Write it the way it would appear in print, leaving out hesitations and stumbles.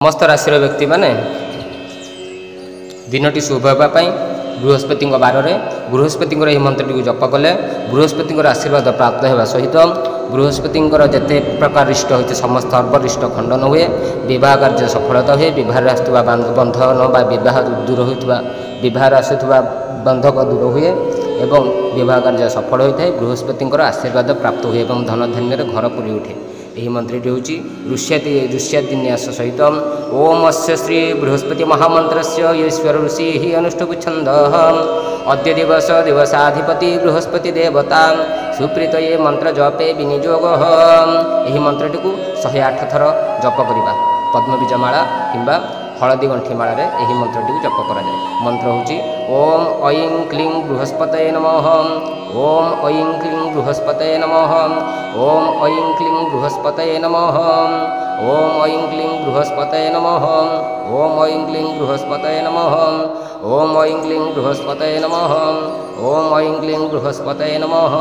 समस्त राशि व्यक्ति माने दिनटी शुभ होगापाई बृहस्पति बार में बृहस्पति यह मंत्री जप कले बृहस्पति आशीर्वाद प्राप्त होगा सहित बृहस्पति जिते प्रकार रिष्ट होती समस्त सर्वरिष्ट खंडन हुए विवाह कार्य सफलता हुए विवाह आसुवा बंधन विवाह दूर होता विवाह आसुवा बंधक दूर हुए एवं विवाह कार्य सफल होता है बृहस्पति आशीर्वाद प्राप्त हुए और धन धान्य घर पूरी उठे। यही मंत्रटी हूँ ऋष्यादिन्यास सहित ओम अस्य श्री बृहस्पति महामंत्रस्य ईश्वर ऋषि अनुष्ठुप छंद अद्य दिवस दिवसाधिपति बृहस्पति देवता सुप्रीत ये मंत्र जपे विनियोग। यही मंत्रटी को 108 थर जप करवा पद्मबीजमाला किंबा हलदी गंठीमाल यही मंत्रटी को जप करा जाए। मंत्र हूँ ओम ऐं क्लीं बृहस्पतये नमः ओम ऐं क्लीं बृहस्पतये नमः ओम ऐं क्लीं बृहस्पतये नमः ओम ऐं क्लीं बृहस्पतये नमः ओम ऐं क्लीं बृहस्पतये नमः ओम ऐं क्लीं बृहस्पतये नमः ओम ऐं क्लीं बृहस्पतये नमः।